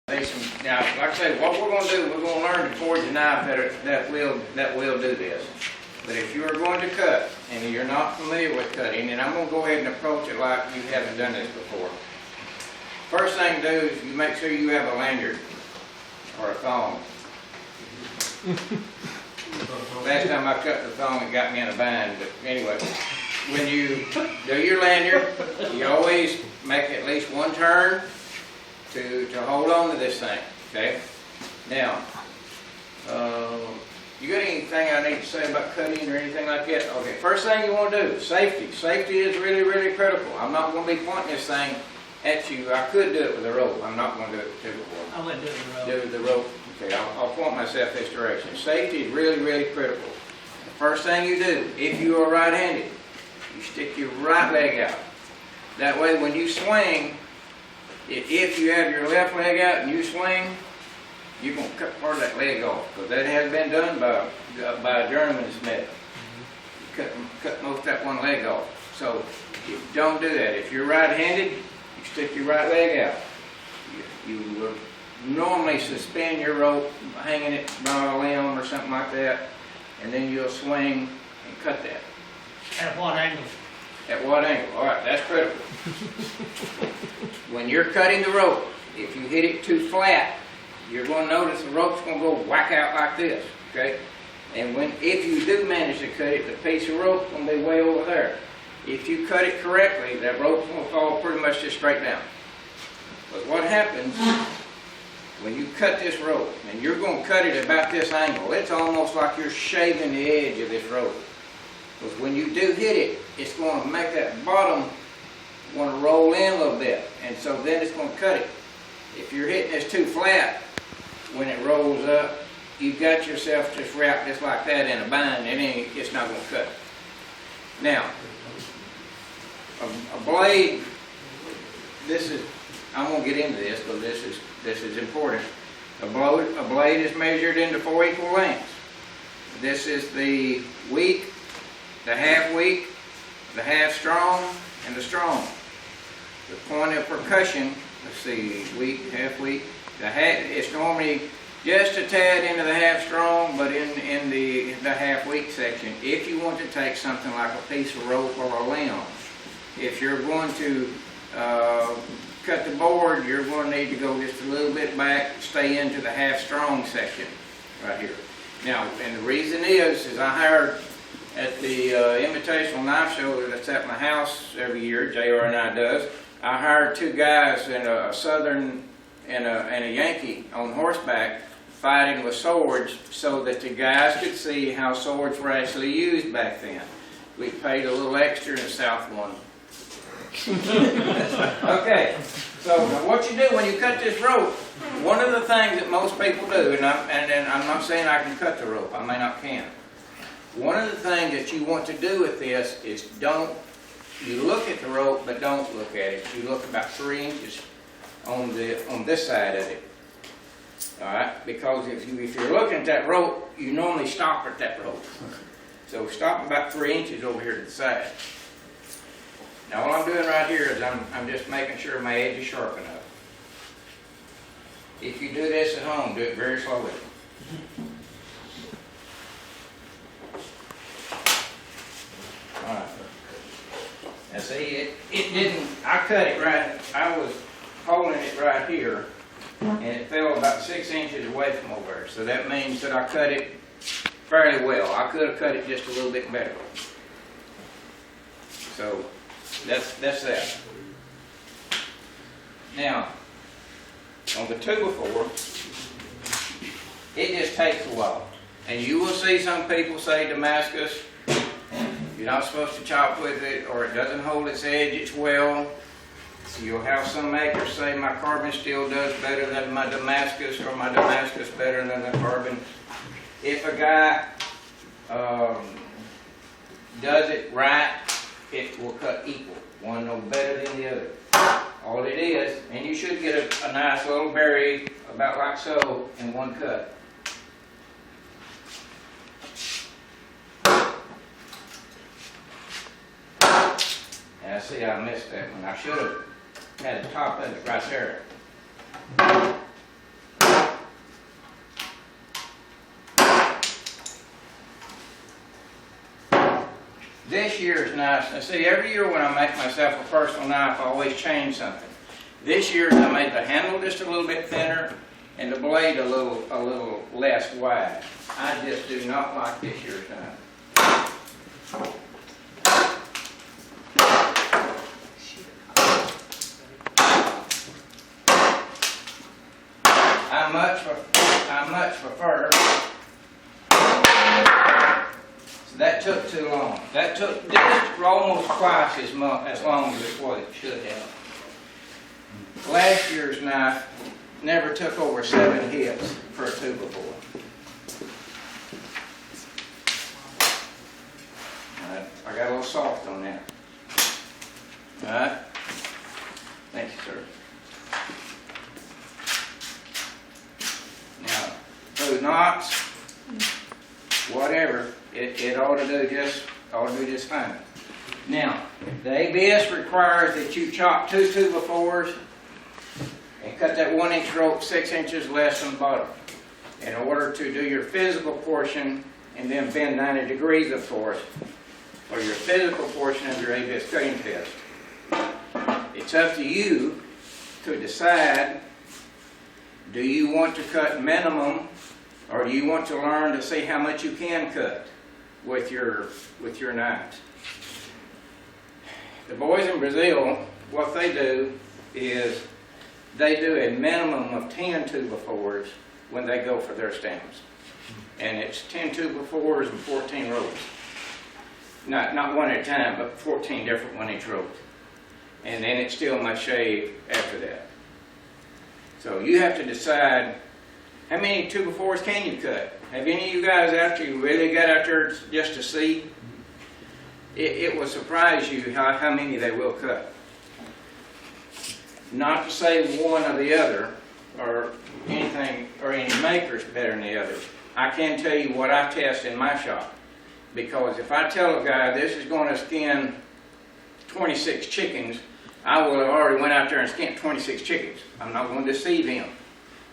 Now, like I say, what we're going to do, we're going to learn to forge a knife that will do this. But if you are going to cut and you're not familiar with cutting, and I'm going to go ahead and approach it like you haven't done this before. First thing to do is you make sure you have a lanyard or a thong. Last time I cut the thong, it got me in a bind. But anyway, when you do your lanyard, you always make at least one turn to hold on to this thing. Okay. Now, you got anything I need to say about cutting or anything like that? Okay. First thing you want to do, safety. Safety is really, really critical. I'm not going to be pointing this thing at you. I could do it with a rope. I'm not going to do it with a before. I wouldn't do it with a rope. Do it with the rope. Okay, I'll point myself this direction. Safety is really, really critical. The first thing you do, if you are right-handed, you stick your right leg out. That way when you swing, if you have your left leg out and you swing, you're going to cut part of that leg off, because that has been done by a journeyman's method. You cut most of that one leg off. So you don't do that. If you're right-handed, you stick your right leg out. You normally suspend your rope, hanging it by a limb or something like that, and then you'll swing and cut that. At what angle? At what angle? All right, that's critical. When you're cutting the rope, if you hit it too flat, you're going to notice the rope's going to go whack out like this, okay? And if you do manage to cut it, the piece of rope's going to be way over there. If you cut it correctly, that rope's going to fall pretty much just straight down. But what happens when you cut this rope, and you're going to cut it about this angle, it's almost like you're shaving the edge of this rope. Because when you do hit it, it's going to make that bottom want to roll in a little bit, and so then it's going to cut it. If you're hitting this too flat, when it rolls up, you've got yourself just wrapped just like that in a bind, and it's not going to cut. Now, a blade, I'm going to get into this because this is important. A blade is measured into 4 equal lengths. This is the weak, the half weak, the half strong, and the strong. The point of percussion, let's see, weak, half weak, it's normally just a tad into the half strong, but in the half weak section. If you want to take something like a piece of rope or a limb, if you're going to cut the board, you're going to need to go just a little bit back, stay into the half strong section right here. Now, and the reason is I hired at the Invitational Knife Show that's at my house every year, JR and I does, I hired two guys, in a Southern and a Yankee on horseback, fighting with swords so that the guys could see how swords were actually used back then. We paid a little extra in the South one. Okay, so what you do when you cut this rope, one of the things that most people do, and I'm not saying I can cut the rope, I may not can. One of the things that you want to do with this is you look at the rope, but don't look at it. You look about 3 inches on this side of it. All right, because if you're looking at that rope, you normally stop at that rope. So stop about 3 inches over here to the side. Now all I'm doing right here is I'm just making sure my edge is sharp enough. If you do this at home, do it very slowly. All right. Now see, it didn't, I cut it right, I was holding it right here, and it fell about 6 inches away from over there. So that means that I cut it fairly well. I could have cut it just a little bit better. So that's that. Now, on the 2x4, it just takes a while. And you will see some people say Damascus, you're not supposed to chop with it, or it doesn't hold its edge as well. So you'll have some makers say my carbon steel does better than my Damascus, or my Damascus better than the carbon. If a guy does it right, it will cut equal. One no better than the other. All it is, and you should get a nice little berry about like so in one cut. And I see I missed that one. I should have had the top of it right there. This year's knife, now see, every year when I make myself a personal knife, I always change something. This year I made the handle just a little bit thinner and the blade a little less wide. I just do not like this year's knife. I much prefer. So that took too long. That took this almost twice as long as what it should have. Last year's knife never took over 7 hits for a 2x4. Alright, I got a little soft on that. Alright? Thank you, sir. Now, those knots, whatever, it ought to do just fine. Now, the ABS requires that you chop 2 2x4s and cut that 1-inch rope 6 inches less than the bottom in order to do your physical portion, and then bend 90 degrees, of course, for your physical portion of your ABS cutting test. It's up to you to decide, do you want to cut minimum, or do you want to learn to see how much you can cut with your knives? The boys in Brazil, what they do is they do a minimum of 10 2x4s when they go for their stems. And it's 10 2x4s and 14 ropes. Not one at a time, but 14 different 1-inch ropes. And then it still must shave after that. So you have to decide how many 2x4s can you cut. Have any of you guys out there really got out there just to see? It will surprise you how many they will cut. Not to say one or the other, or anything, or any maker's better than the other. I can tell you what I test in my shop. Because if I tell a guy this is going to skin 26 chickens, I will have already went out there and skinned 26 chickens. I'm not going to deceive him.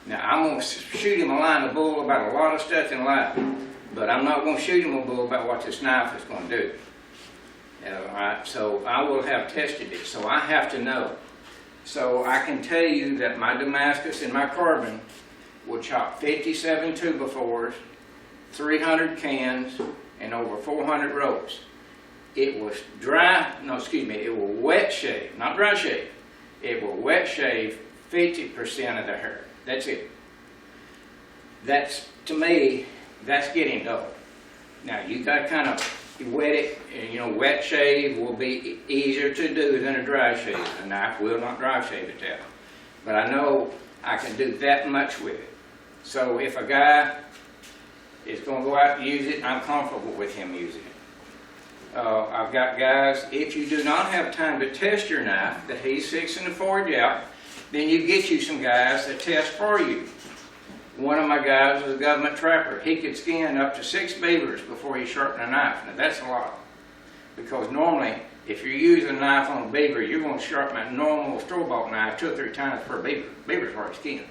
Now, I'm going to shoot him a line of bull about a lot of stuff in life, but I'm not going to shoot him a bull about what this knife is going to do. Alright, so I will have tested it, so I have to know. So I can tell you that my Damascus and my carbon will chop 57 2x4s, 300 cans, and over 400 ropes. It will it will wet shave, not dry shave. It will wet shave 50% of the hair. That's it. That's, to me, that's getting dull. Now, you got to kind of wet it, and wet shave will be easier to do than a dry shave. A knife will not dry shave it down. But I know I can do that much with it. So if a guy is going to go out and use it, I'm comfortable with him using it. I've got guys, if you do not have time to test your knife that he's fixing to forge out, then you get you some guys that test for you. One of my guys was a government trapper. He could skin up to 6 beavers before he sharpened a knife. Now that's a lot. Because normally, if you're using a knife on a beaver, you're going to sharpen a normal store-bought knife 2 or 3 times per beaver. Beaver's hard to skin.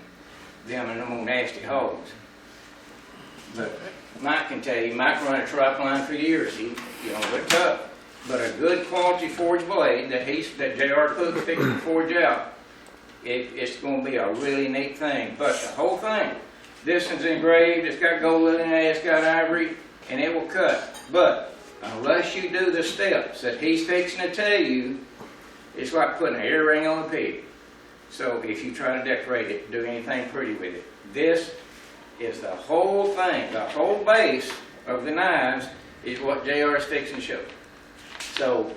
Them and them old nasty hogs. But Mike can tell you, Mike run a trap line for years. They're tough. But a good quality forged blade that J.R. Cook fixed to forge out, it's going to be a really neat thing. But the whole thing, this one's engraved, it's got gold in it, it's got ivory, and it will cut. But unless you do the steps that he's fixing to tell you, it's like putting an earring on a pig. So if you try to decorate it, do anything pretty with it. This is the whole thing, the whole base of the knives is what JR is fixing to show. So